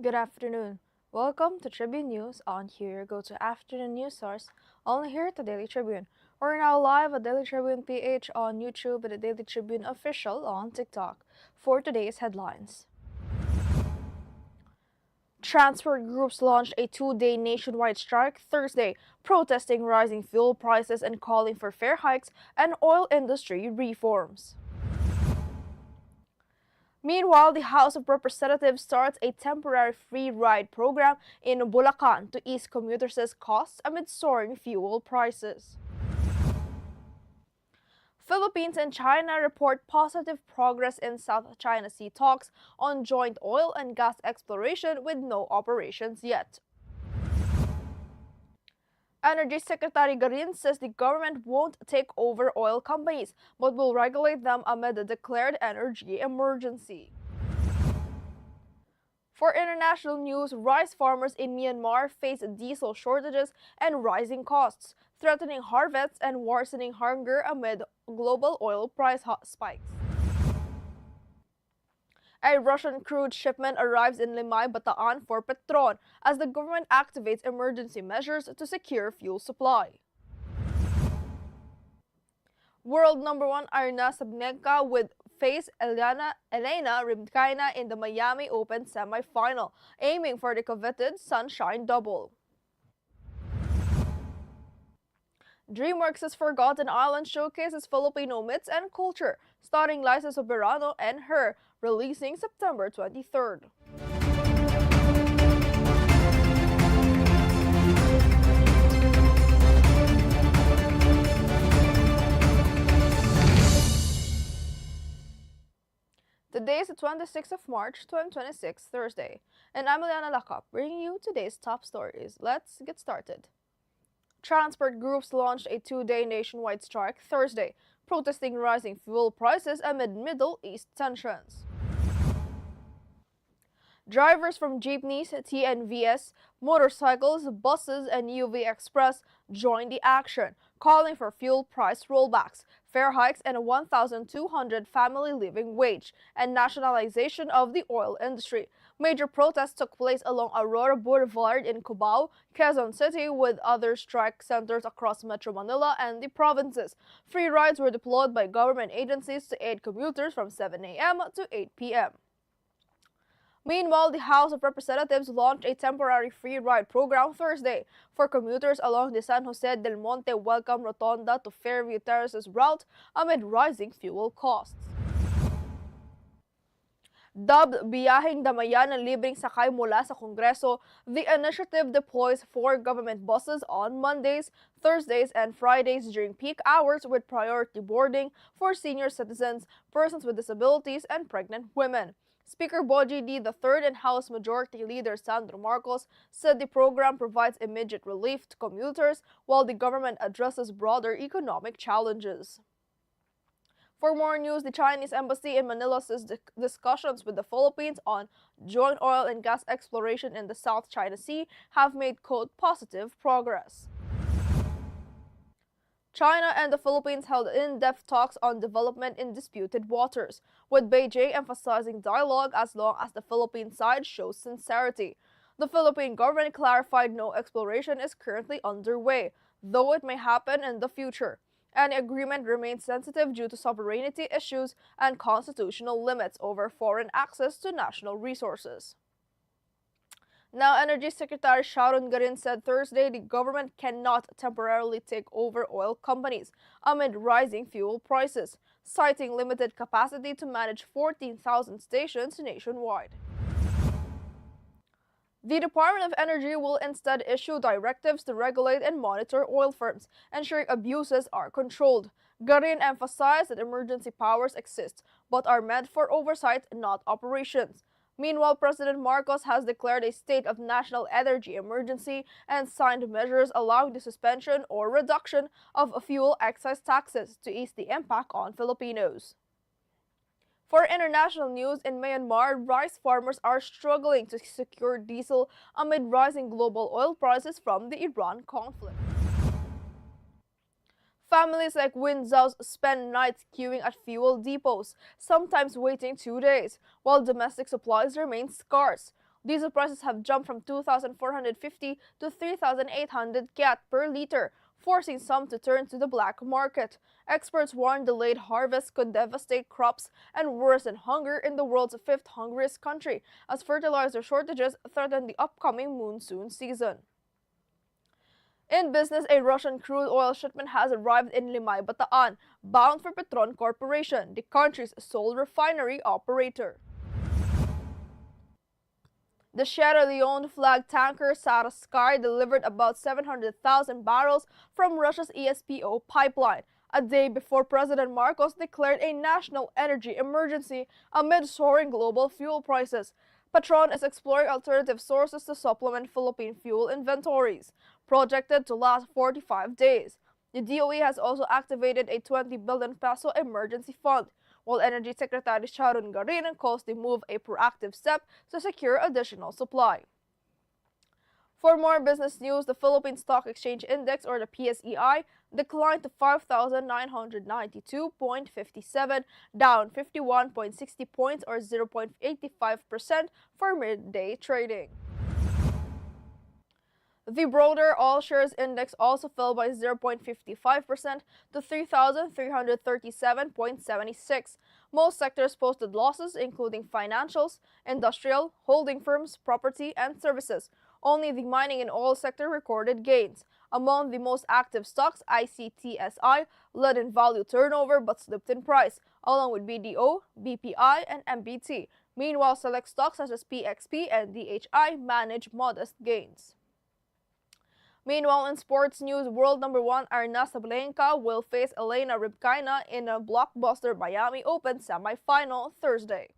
Good afternoon. Welcome to Tribune News. On here, go to afternoon news source only here at the Daily Tribune. We're now live at Daily Tribune PH on YouTube and the Daily Tribune Official on TikTok. For today's headlines. Transport groups launched a two-day nationwide strike Thursday, protesting rising fuel prices and calling for fare hikes and oil industry reforms. Meanwhile, the House of Representatives starts a temporary free ride program in Bulacan to ease commuters' costs amid soaring fuel prices. Philippines and China report positive progress in South China Sea talks on joint oil and gas exploration with no operations yet. Energy Secretary Garin says the government won't take over oil companies but will regulate them amid the declared energy emergency. For international news, rice farmers in Myanmar face diesel shortages and rising costs, threatening harvests and worsening hunger amid global oil price spikes. A Russian crude shipment arrives in Limay, Bataan for Petron as the government activates emergency measures to secure fuel supply. World number 1 Arina Sabalenka would face Elena Rybakina in the Miami Open semi-final, aiming for the coveted Sunshine Double. DreamWorks' Forgotten Island showcases Filipino myths and culture, starring Liza Soberano and Her, releasing September 23rd. Today is the 26th of March, 2026, Thursday, and I'm Eliana Lacap, bringing you today's top stories. Let's get started. Transport groups launched a two-day nationwide strike Thursday, protesting rising fuel prices amid Middle East tensions. Drivers from jeepneys, TNVS, motorcycles, buses, and UV Express joined the action, calling for fuel price rollbacks, fare hikes, and a 1,200 family living wage, and nationalization of the oil industry. Major protests took place along Aurora Boulevard in Cubao, Quezon City, with other strike centers across Metro Manila and the provinces. Free rides were deployed by government agencies to aid commuters from 7 a.m. to 8 p.m. Meanwhile, the House of Representatives launched a temporary free ride program Thursday for commuters along the San Jose del Monte Welcome Rotonda to Fairview Terraces route amid rising fuel costs. Dubbed Biyaheng Damayan ng Libreng Sakay mula sa Kongreso, the initiative deploys 4 government buses on Mondays, Thursdays, and Fridays during peak hours with priority boarding for senior citizens, persons with disabilities, and pregnant women. Speaker Boji D. III and House Majority Leader Sandro Marcos said the program provides immediate relief to commuters while the government addresses broader economic challenges. For more news, the Chinese embassy in Manila says discussions with the Philippines on joint oil and gas exploration in the South China Sea have made, quote, positive progress. China and the Philippines held in-depth talks on development in disputed waters, with Beijing emphasizing dialogue as long as the Philippine side shows sincerity. The Philippine government clarified no exploration is currently underway, though it may happen in the future. Any agreement remains sensitive due to sovereignty issues and constitutional limits over foreign access to national resources. Now, Energy Secretary Sharon Garin said Thursday the government cannot temporarily take over oil companies amid rising fuel prices, citing limited capacity to manage 14,000 stations nationwide. The Department of Energy will instead issue directives to regulate and monitor oil firms, ensuring abuses are controlled. Garin emphasized that emergency powers exist, but are meant for oversight, not operations. Meanwhile, President Marcos has declared a state of national energy emergency and signed measures allowing the suspension or reduction of fuel excise taxes to ease the impact on Filipinos. For international news, in Myanmar, rice farmers are struggling to secure diesel amid rising global oil prices from the Iran conflict. Families like Winzhao's spend nights queuing at fuel depots, sometimes waiting 2 days, while domestic supplies remain scarce. Diesel prices have jumped from 2,450 to 3,800 kyat per liter, forcing some to turn to the black market. Experts warn delayed harvests could devastate crops and worsen hunger in the world's fifth hungriest country, as fertilizer shortages threaten the upcoming monsoon season. In business, a Russian crude oil shipment has arrived in Limay, Bataan, bound for Petron Corporation, the country's sole refinery operator. The Sierra Leone flag tanker Sara Sky delivered about 700,000 barrels from Russia's ESPO pipeline, a day before President Marcos declared a national energy emergency amid soaring global fuel prices. Petron is exploring alternative sources to supplement Philippine fuel inventories, projected to last 45 days. The DOE has also activated a 20 billion peso emergency fund, while Energy Secretary Sharon Garin calls the move a proactive step to secure additional supply. For more business news, the Philippine Stock Exchange Index, or the PSEI, declined to 5,992.57, down 51.60 points or 0.85% for midday trading. The broader all-shares index also fell by 0.55% to 3,337.76. Most sectors posted losses, including financials, industrial, holding firms, property, and services. Only the mining and oil sector recorded gains. Among the most active stocks, ICTSI led in value turnover but slipped in price, along with BDO, BPI, and MBT. Meanwhile, select stocks such as PXP and DHI managed modest gains. Meanwhile, in sports news, world number 1 Arna Sabalenka will face Eliana Rybakina in a blockbuster Miami Open semifinal Thursday.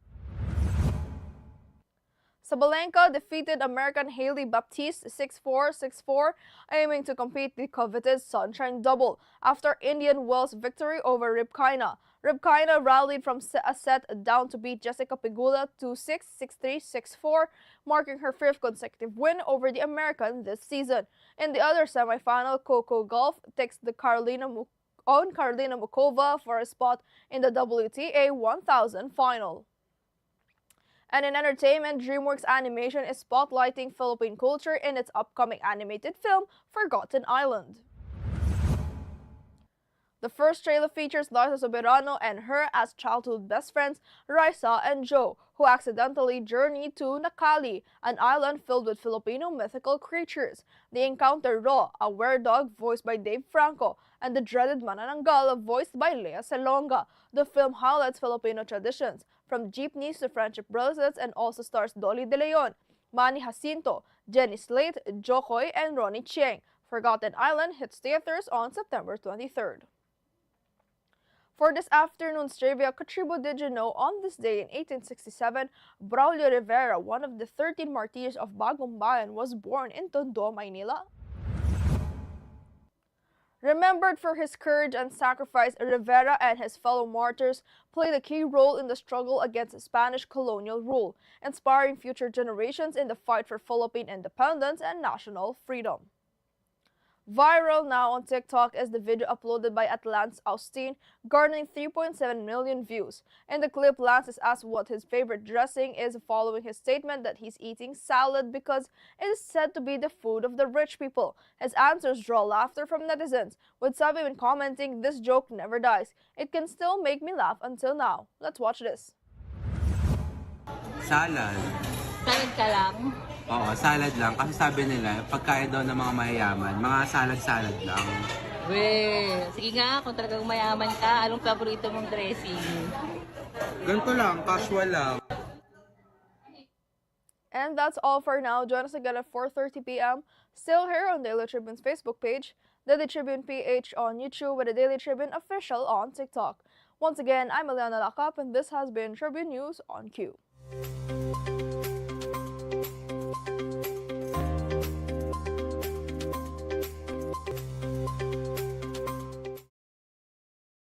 Sabalenka defeated American Hailey Baptiste 6-4, 6-4, aiming to complete the coveted Sunshine Double after Indian Wells' victory over Rybakina. Rybakina rallied from a set down to beat Jessica Pegula 2-6, 6-3, 6-4, marking her 5th consecutive win over the American this season. In the other semifinal, Coco Gauff takes the Karolina Muchova for a spot in the WTA 1000 final. And in entertainment, DreamWorks Animation is spotlighting Philippine culture in its upcoming animated film, Forgotten Island. The first trailer features Liza Soberano and her as childhood best friends, Raisa and Joe, who accidentally journey to Nakali, an island filled with Filipino mythical creatures. They encounter Ro, a were-dog voiced by Dave Franco, and the dreaded Manananggal voiced by Lea Salonga. The film highlights Filipino traditions, from jeepneys to friendship bracelets, and also stars Dolly De Leon, Manny Jacinto, Jenny Slate, Jokoy, and Ronnie Chieng. Forgotten Island hits theaters on September 23rd. For this afternoon's trivia, Katribo, did you know on this day in 1867, Braulio Rivera, one of the 13 martyrs of Bagong Bayan, was born in Tondo, Maynila? Remembered for his courage and sacrifice, Rivera and his fellow martyrs played a key role in the struggle against Spanish colonial rule, inspiring future generations in the fight for Philippine independence and national freedom. Viral now on TikTok is the video uploaded by Lance Austin, garnering 3.7 million views. In the clip, Lance is asked what his favorite dressing is following his statement that he's eating salad because it is said to be the food of the rich people. His answers draw laughter from netizens, with some even commenting, "This joke never dies. It can still make me laugh until now." Let's watch this. Salad. Salad ka lang? Oo, salad lang. Kasi sabi nila, pagkain daw ng mga mayayaman, mga salad-salad lang. Weh, sige nga, kung talagang mayaman ka, anong paborito mong dressing? Ganito lang, casual lang. And that's all for now. Join us again at 4:30 p.m. still here on Daily Tribune's Facebook page, Daily Tribune PH on YouTube, with the Daily Tribune official on TikTok. Once again, I'm Eliana Lacap, and this has been Tribune News on Q.